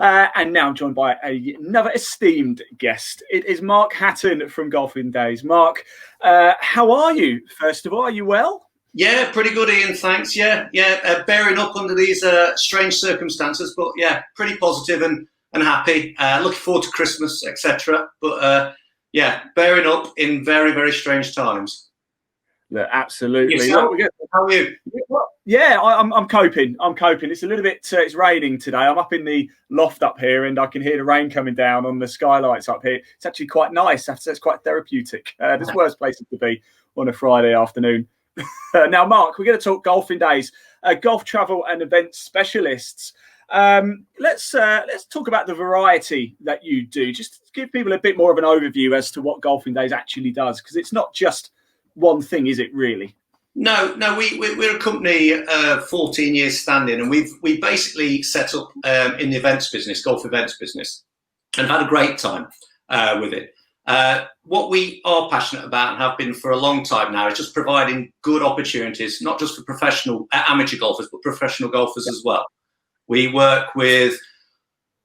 And now I'm joined by another esteemed guest. It is Mark Hatton from Golfing Days. Mark, how are you? First of all, are you well? Yeah, pretty good, Ian. Thanks. Yeah. Bearing up under these strange circumstances, but yeah, pretty positive and happy. Looking forward to Christmas, etc. But yeah, bearing up in very, very strange times. Look, absolutely. Yourself? How are you? Yeah, I'm coping. It's a little bit. It's raining today. I'm up in the loft up here, and I can hear the rain coming down on the skylights up here. It's actually quite nice. It's quite therapeutic. There's worse places to be on a Friday afternoon. Now, Mark, we're going to talk Golfing Days, golf travel and event specialists. Let's talk about the variety that you do. Just give people a bit more of an overview as to what Golfing Days actually does, because it's not just one thing, is it really? No, we're a company 14 years standing, and we basically set up in the events business, golf events business, and had a great time with it. What we are passionate about and have been for a long time now is just providing good opportunities, not just for professional amateur golfers, but professional golfers as well. We work with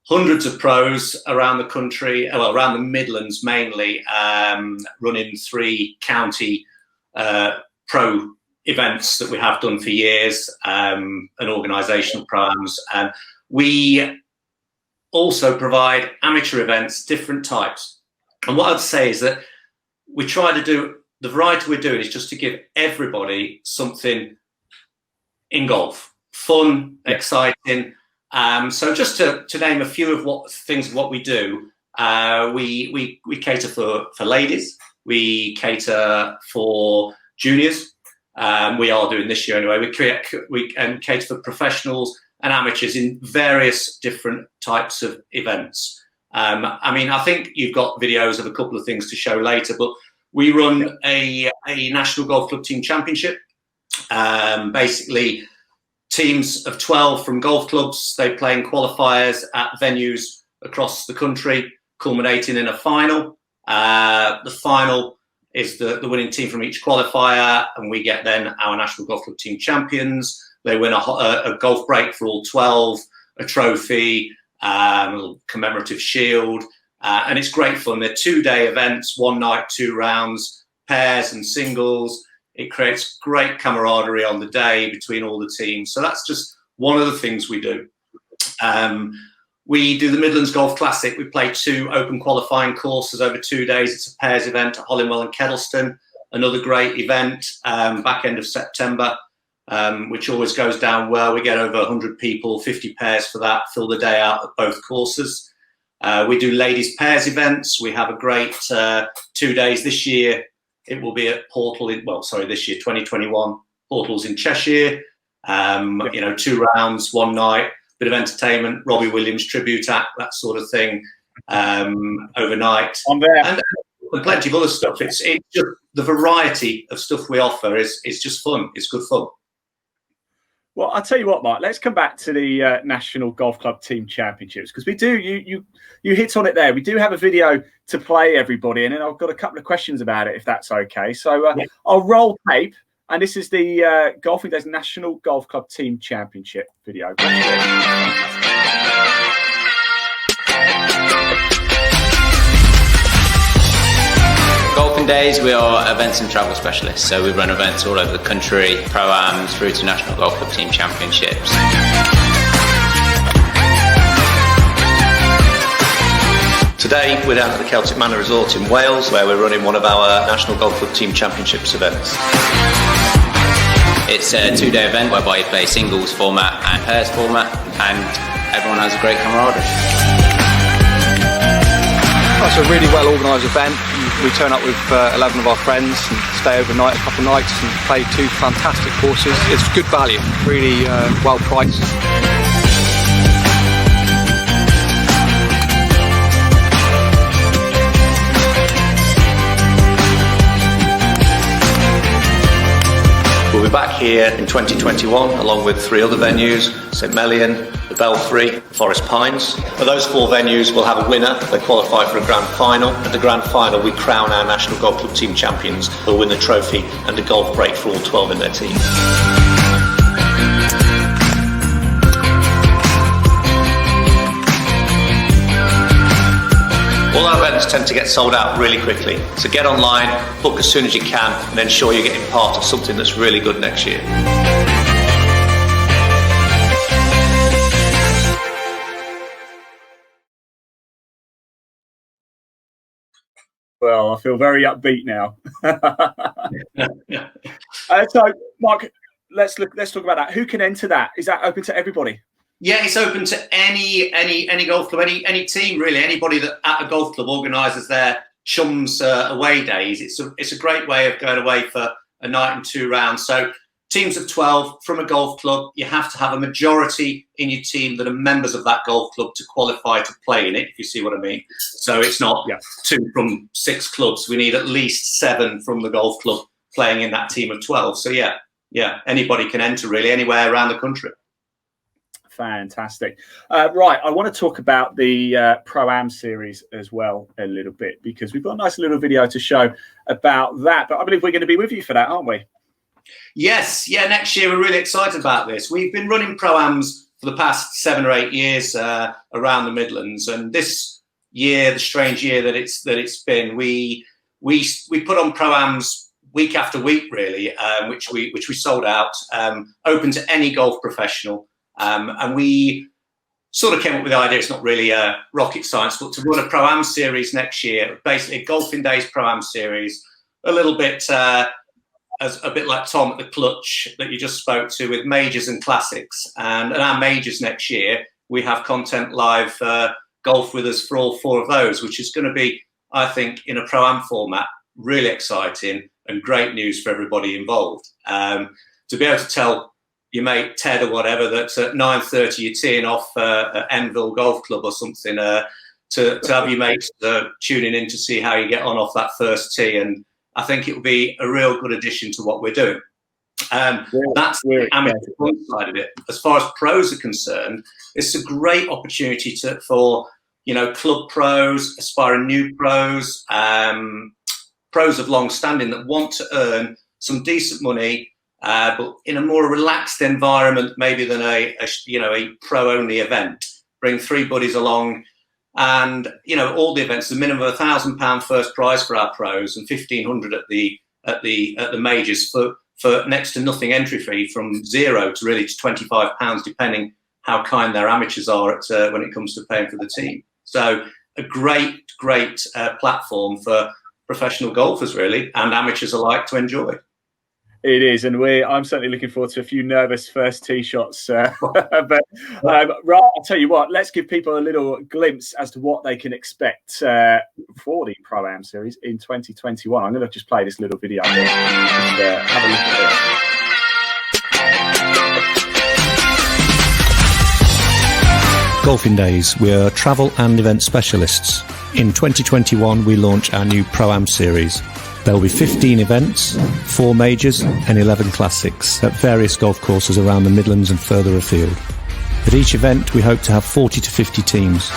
hundreds of pros around the country, well, around the Midlands mainly, running 3 county pro events that we have done for years, and organisational programs. And we also provide amateur events, different types. And what I'd say is that we try to do, the variety we're doing is just to give everybody something in golf, fun, exciting. So just to name a few of what we do, we cater for ladies, we cater for juniors. We are doing this year anyway. We cater for professionals and amateurs in various different types of events. I think you've got videos of a couple of things to show later, but we run a National Golf Club Team Championship. Basically, teams of 12 from golf clubs, they play in qualifiers at venues across the country, culminating in a final. The final is the winning team from each qualifier, and we get then our National Golf Club Team champions. They win a golf break for all 12, a trophy, a little commemorative shield, and it's great fun. They're 2-day events, 1 night, 2 rounds, pairs and singles. It creates great camaraderie on the day between all the teams. So that's just one of the things we do. We do the Midlands Golf Classic. We play 2 open qualifying courses over 2 days. It's a pairs event at Hollingwell and Kedleston. Another great event, back end of September, which always goes down well. We get over 100 people, 50 pairs for that, fill the day out at both courses. We do ladies pairs events. We have a great 2 days this year. It will be at Portal this year, 2021. Portals in Cheshire. 2 rounds, 1 night, bit of entertainment, Robbie Williams tribute act, that sort of thing, overnight. I'm there. And plenty of other stuff. It's just the variety of stuff we offer is just fun. It's good fun. Well, I'll tell you what, Mark, let's come back to the National Golf Club Team Championships, because we do, you hit on it there. We do have a video to play everybody, and then I've got a couple of questions about it, if that's okay. So I'll roll tape, and this is the Golfing Days National Golf Club Team Championship video. Golfing Days, we are events and travel specialists, so we run events all over the country, pro-ams through to National Golf Club Team Championships. Today we're down at the Celtic Manor Resort in Wales, where we're running one of our National Golf Club Team Championships events. It's a 2-day event whereby you play singles format and pairs format, and everyone has a great camaraderie. It's a really well organised event. We turn up with 11 of our friends and stay overnight a couple of nights and play 2 fantastic courses. It's good value, really well priced. We'll be back here in 2021 along with 3 other venues, St Melian, the Belfry, Forest Pines. For those 4 venues, we'll have a winner. They qualify for a grand final. At the grand final, we crown our National Golf Club Team champions who'll win the trophy and a golf break for all 12 in their team. All our events tend to get sold out really quickly, so get online, book as soon as you can, and ensure you're getting part of something that's really good next year. Well, I feel very upbeat now. So, Mark, let's talk about that. Who can enter that? Is that open to everybody? Yeah, it's open to any golf club, any team really, anybody that at a golf club organises their chums away days. It's a great way of going away for a night and 2 rounds. So teams of 12 from a golf club. You have to have a majority in your team that are members of that golf club to qualify to play in it, if you see what I mean. So it's not 2 from 6 clubs. We need at least 7 from the golf club playing in that team of 12. So yeah, anybody can enter really anywhere around the country. Fantastic. Right, I want to talk about the Pro-Am series as well a little bit, because we've got a nice little video to show about that. But I believe we're going to be with you for that, aren't we? Yes, next year we're really excited about this. We've been running Pro-Ams for the past 7 or 8 years around the Midlands, and this year, the strange year that it's been, we put on Pro-Ams week after week, really, which we sold out, open to any golf professional. And we sort of came up with the idea, it's not really rocket science, but to run a Pro-Am series next year, basically a Golfing Days Pro-Am series, a little bit as a bit like Tom at the Clutch that you just spoke to, with majors and classics. And our majors next year, we have content live golf with us for all 4 of those, which is going to be, I think, in a Pro-Am format, really exciting and great news for everybody involved. To be able to tell your mate Ted or whatever that at 9:30 you're teeing off at Enville Golf Club or something, to have your mates tuning in to see how you get on off that first tee. And I think it will be a real good addition to what we're doing. That's the amateur side of it. As far as pros are concerned, it's a great opportunity for club pros, aspiring new pros, pros of long standing that want to earn some decent money, but in a more relaxed environment, maybe than a pro-only event. Bring 3 buddies along, and all the events. The minimum of £1,000 first prize for our pros, and £1,500 at the majors for next to nothing entry fee, from 0 to really to £25, depending how kind their amateurs are at when it comes to paying for the team. So a great platform for professional golfers really, and amateurs alike, to enjoy. It is, and I'm certainly looking forward to a few nervous first tee shots. But I'll tell you what, let's give people a little glimpse as to what they can expect for the Pro-Am series in 2021. I'm going to just play this little video here and have a look at it. Golfing Days, we're travel and event specialists. In 2021, we launch our new Pro-Am series. There will be 15 events, 4 majors and 11 classics at various golf courses around the Midlands and further afield. At each event, we hope to have 40 to 50 teams.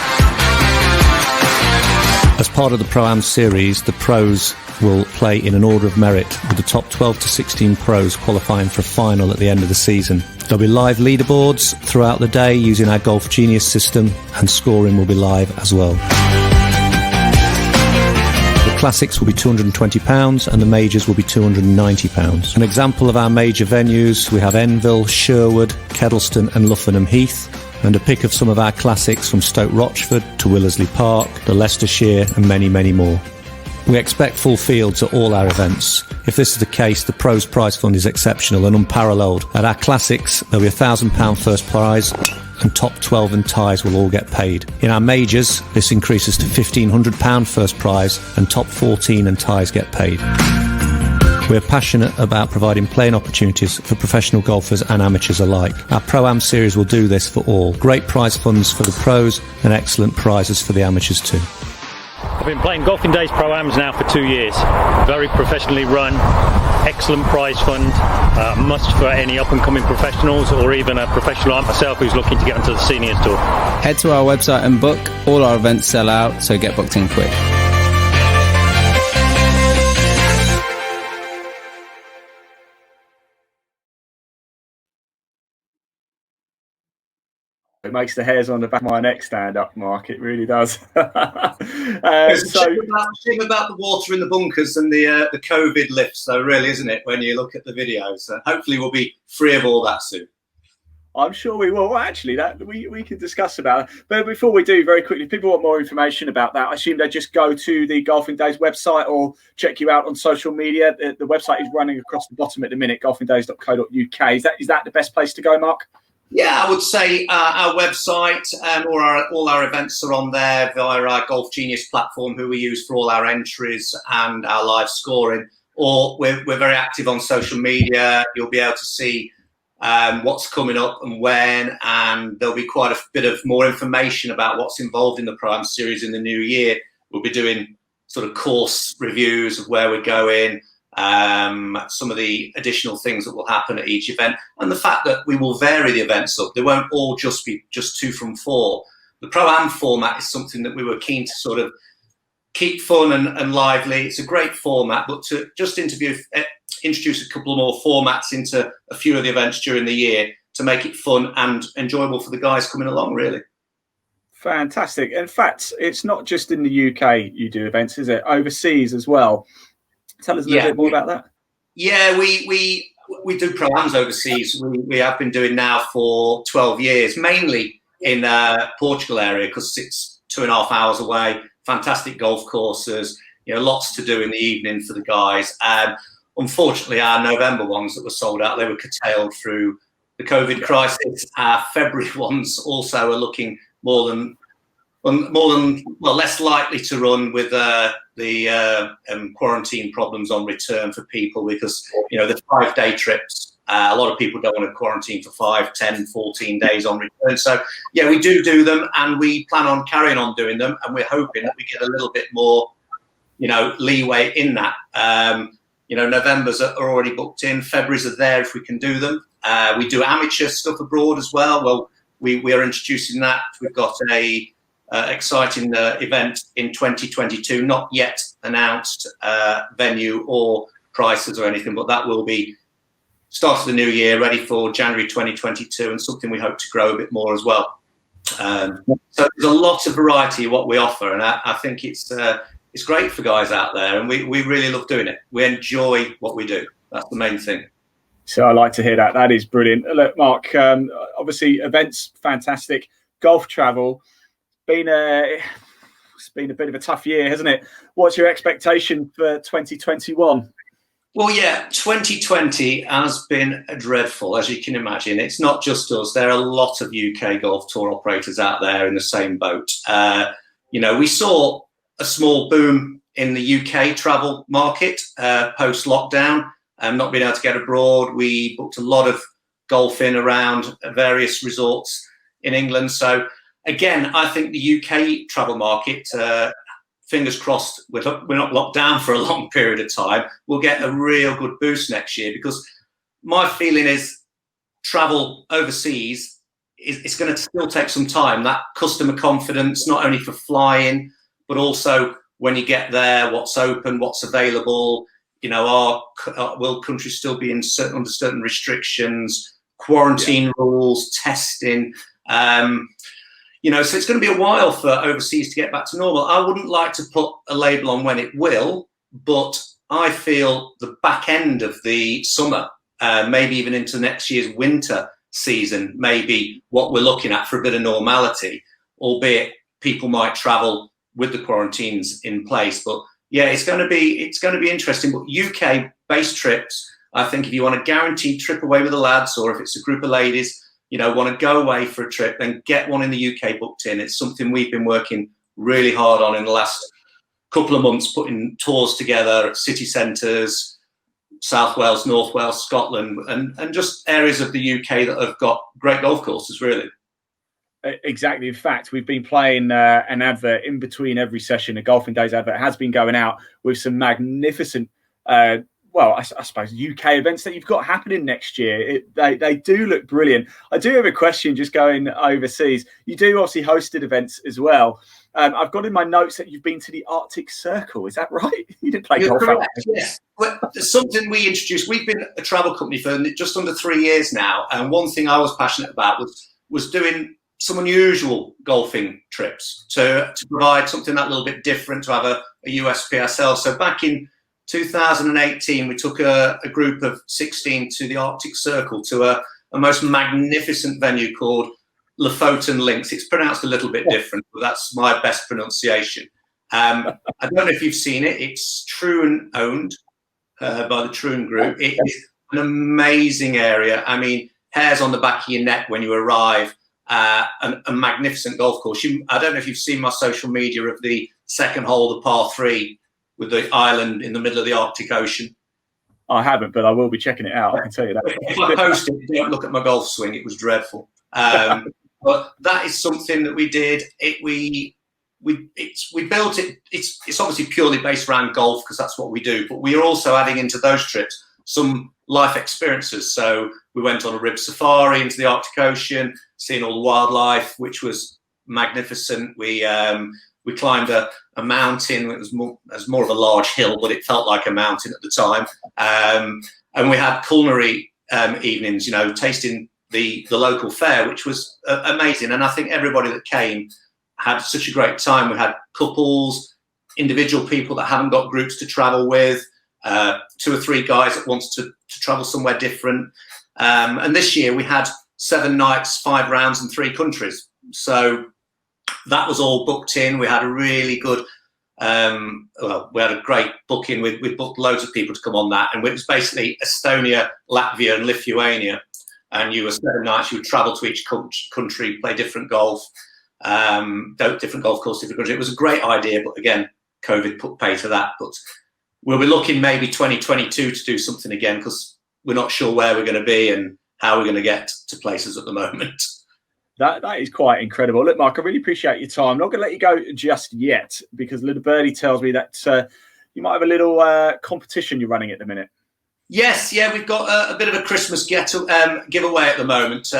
As part of the Pro-Am series, the pros will play in an order of merit, with the top 12 to 16 pros qualifying for a final at the end of the season. There'll be live leaderboards throughout the day using our Golf Genius system, and scoring will be live as well. Classics will be £220 and the majors will be £290. An example of our major venues, we have Enville, Sherwood, Kedleston and Luffenham Heath, and a pick of some of our classics from Stoke Rochford to Willersley Park, the Leicestershire and many, many more. We expect full fields at all our events. If this is the case, the Pros Prize Fund is exceptional and unparalleled. At our classics, there'll be £1,000 first prize, and top 12 and ties will all get paid. In our majors, this increases to £1,500 first prize, and top 14 and ties get paid. We're passionate about providing playing opportunities for professional golfers and amateurs alike. Our Pro-Am series will do this for all. Great prize funds for the pros and excellent prizes for the amateurs too. I've been playing Golfing Days Pro-Ams now for 2 years. Very professionally run, excellent prize fund, must for any up-and-coming professionals or even a professional like myself who's looking to get onto the seniors tour. Head to our website and book. All our events sell out, so get booked in quick. It makes the hairs on the back of my neck stand up, Mark. It really does. It's a shame about the water in the bunkers and the COVID lifts, though, really, isn't it, when you look at the videos? So hopefully we'll be free of all that soon. I'm sure we will. Well, actually, that we can discuss about it. But before we do, very quickly, if people want more information about that, I assume they just go to the Golfing Days website or check you out on social media. The website is running across the bottom at the minute, golfingdays.co.uk. Is that the best place to go, Mark? Yeah, I would say our website or all our events are on there via our Golf Genius platform, who we use for all our entries and our live scoring. Or we're very active on social media. You'll be able to see what's coming up and when, and there'll be quite a bit of more information about what's involved in the Pro Am series in the new year. We'll be doing sort of course reviews of where we're going, some of the additional things that will happen at each event, and the fact that we will vary the events up. They won't all just be just 2 from 4. The Pro Am format is something that we were keen to sort of keep fun and lively. It's a great format, but to just introduce a couple more formats into a few of the events during the year to make it fun and enjoyable for the guys coming along, really. Fantastic. In fact, it's not just in the UK you do events, is it? Overseas as well. Tell us a little bit more about that. Yeah, we do Pro-Ams overseas. We have been doing now for 12 years, mainly in Portugal area, because it's 2.5 hours away. Fantastic golf courses, lots to do in the evening for the guys. Unfortunately, our November ones that were sold out, they were curtailed through the COVID crisis. Our February ones also are looking less likely to run with the quarantine problems on return for people, because the 5-day trips, a lot of people don't want to quarantine for 5, 10, 14 days on return. So yeah, we do them, and we plan on carrying on doing them, and we're hoping that we get a little bit more leeway in that. November's are already booked in. February's are there if we can do them. We do amateur stuff abroad as well. Well, we are introducing that. We've got a exciting event in 2022, not yet announced venue or prices or anything, but that will be start of the new year, ready for January 2022, and something we hope to grow a bit more as well. So there's a lot of variety of what we offer, and I think it's great for guys out there, and we really love doing it. We enjoy what we do. That's the main thing. So I like to hear that. That is brilliant. Look, Mark, obviously events, fantastic. Golf travel, it's been a bit of a tough year, hasn't it? What's your expectation for 2021? Well, yeah, 2020 has been dreadful, as you can imagine. It's not just us. There are a lot of UK golf tour operators out there in the same boat. We saw a small boom in the UK travel market post-lockdown, not being able to get abroad. We booked a lot of golf in around various resorts in England. So again, I think the UK travel market, fingers crossed, we're not locked down for a long period of time, we'll get a real good boost next year, because my feeling is travel overseas, it's going to still take some time. That customer confidence, not only for flying, but also when you get there, what's open, what's available. Will countries still be under certain restrictions, quarantine rules, testing? So it's going to be a while for overseas to get back to normal. I wouldn't like to put a label on when it will, but I feel the back end of the summer, maybe even into next year's winter season, maybe what we're looking at for a bit of normality, albeit people might travel with the quarantines in place. But yeah, it's going to be interesting. But UK-based trips, I think if you want a guaranteed trip away with the lads, or if it's a group of ladies, want to go away for a trip, then get one in the UK booked in. It's something we've been working really hard on in the last couple of months, putting tours together at city centres, South Wales, North Wales, Scotland, and just areas of the UK that have got great golf courses, really. Exactly. In fact, we've been playing an advert in between every session. A Golfing Days advert has been going out with some magnificent I suppose UK events that you've got happening next year. They do look brilliant. I do have a question just going overseas. You do obviously hosted events as well. I've got in my notes that you've been to the Arctic Circle. Is that right? You did play golf. Correct, yes. Well, something we introduced. We've been a travel company for just under 3 years now. And one thing I was passionate about was doing some unusual golfing trips to provide something that little bit different, to have a USP ourselves. So back in 2018, we took a group of 16 to the Arctic Circle, to a most magnificent venue called Lofoten Links. It's pronounced a little bit different, but that's my best pronunciation. I don't know if you've seen it. It's Troon owned by the Troon Group. It is an amazing area. I mean, hairs on the back of your neck when you arrive. A magnificent golf course. I don't know if you've seen my social media of the second hole, the par 3, with the island in the middle of the Arctic Ocean. I haven't, but I will be checking it out. I can tell you that. If I post it, don't look at my golf swing. It was dreadful. But that is something that we did. We built it. It's obviously purely based around golf because that's what we do. But we are also adding into those trips some life experiences. So we went on a rib safari into the Arctic Ocean, seeing all the wildlife, which was magnificent. We climbed a mountain. It was more of a large hill, but it felt like a mountain at the time. And we had culinary evenings, you know, tasting the local fare, which was amazing. And I think everybody that came had such a great time. We had couples, individual people that haven't got groups to travel with, 2 or 3 guys that wants to travel somewhere different. And this year we had 7 nights, 5 rounds and 3 countries. So that was all booked in. We had a really good, we had a great booking. We booked loads of people to come on that. And it was basically Estonia, Latvia and Lithuania. And you were 7 nights, you would travel to each country, play different golf, different golf course, different country. It was a great idea, but again, COVID put pay to that. But we'll be looking maybe 2022 to do something again, because we're not sure where we're going to be and how we're going to get to places at the moment. That is quite incredible. Look, Mark, I really appreciate your time. I'm not going to let you go just yet, because little birdie tells me that you might have a little competition you're running at the minute. Yes, yeah, we've got a bit of a Christmas giveaway at the moment.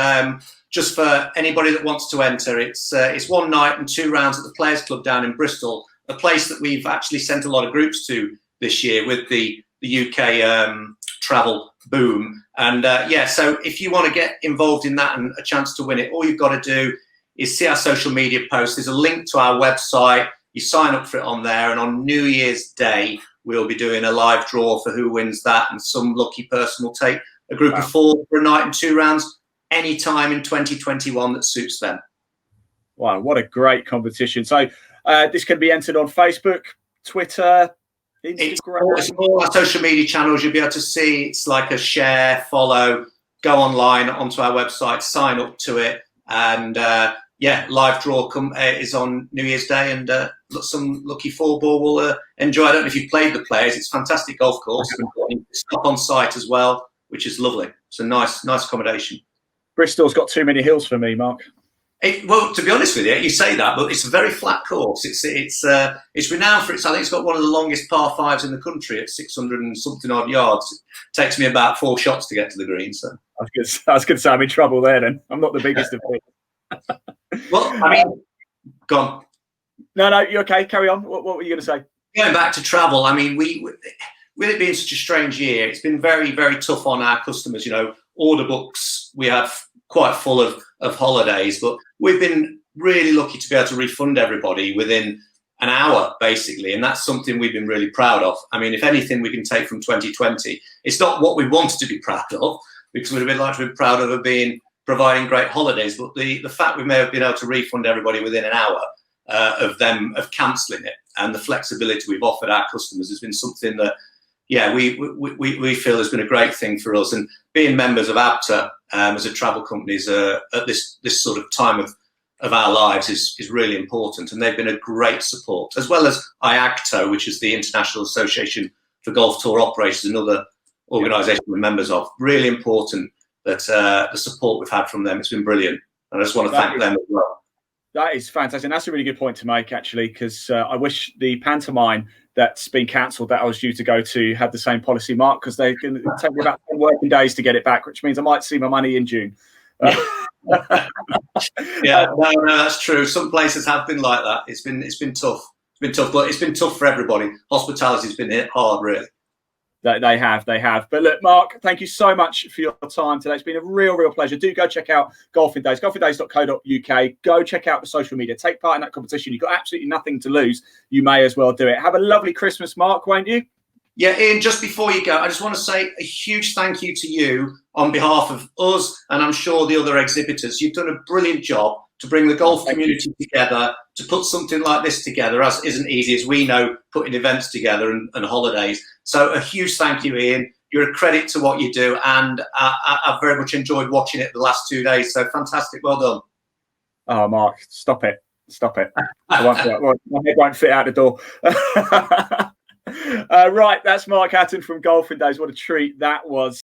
Just for anybody that wants to enter, it's 1 night and 2 rounds at the Players Club down in Bristol, a place that we've actually sent a lot of groups to this year with the UK travel boom. And so if you want to get involved in that and a chance to win it, all you've got to do is see our social media posts. There's a link to our website. You sign up for it on there, and on New Year's Day, we'll be doing a live draw for who wins that, and some lucky person will take a group of 4 for a night and 2 rounds any time in 2021 that suits them. Wow, what a great competition. So this can be entered on Facebook, Twitter, Instagram. It's all our social media channels. You'll be able to see. It's like a share, follow, go online onto our website, sign up to it, and live draw is on New Year's Day, and some lucky 4-ball will enjoy. I don't know if you've played the Players. It's a fantastic golf course. It's up on site as well, which is lovely. It's a nice accommodation. Bristol's got too many hills for me, Mark. Well, to be honest with you, you say that, but it's a very flat course. It's renowned for its. I think it's got one of the longest par 5s in the country at 600 and something odd yards. It takes me about 4 shots to get to the green. So I was going to say I'm in trouble there. Then I'm not the biggest of people. Well, I mean, go on. No, you're okay. Carry on. What were you going to say? Going back to travel, I mean, with it being such a strange year, it's been very, very tough on our customers. You know, order books we have quite full of holidays, but we've been really lucky to be able to refund everybody within an hour, basically, and that's something we've been really proud of. I mean, if anything we can take from 2020, it's not what we wanted to be proud of, because we'd have been like to be proud of providing great holidays, but the fact we may have been able to refund everybody within an hour of cancelling it, and the flexibility we've offered our customers has been something that, we feel has been a great thing for us. And being members of ABTA as a travel company at this sort of time of our lives is really important, and they've been a great support, as well as IAGTO, which is the International Association for Golf Tour Operators, another organisation we're members of. Really important that the support we've had from them. It's been brilliant, and I just want to thank them as well. That is fantastic. And that's a really good point to make, actually, because I wish the pantomime that's been cancelled that I was due to go to had the same policy, Mark, because they can take me about 10 working days to get it back, which means I might see my money in June. No, that's true. Some places have been like that. It's been tough. It's been tough, but it's been tough for everybody. Hospitality's been hit hard, really. They have. But look, Mark, thank you so much for your time today. It's been a real pleasure. Do go check out Golfing Days, golfingdays.co.uk. Go check out the social media. Take part in that competition. You've got absolutely nothing to lose. You may as well do it. Have a lovely Christmas, Mark, won't you? Yeah, Ian, just before you go, I just want to say a huge thank you to you on behalf of us and I'm sure the other exhibitors. You've done a brilliant job to bring the golf community together, to put something like this together, as isn't easy, as we know, putting events together and holidays. So a huge thank you, Ian. You're a credit to what you do, and I've very much enjoyed watching it the last 2 days. So fantastic, well done. Oh, Mark, stop it. My head won't fit out the door. Right, that's Mark Hatton from Golfing Days. What a treat that was.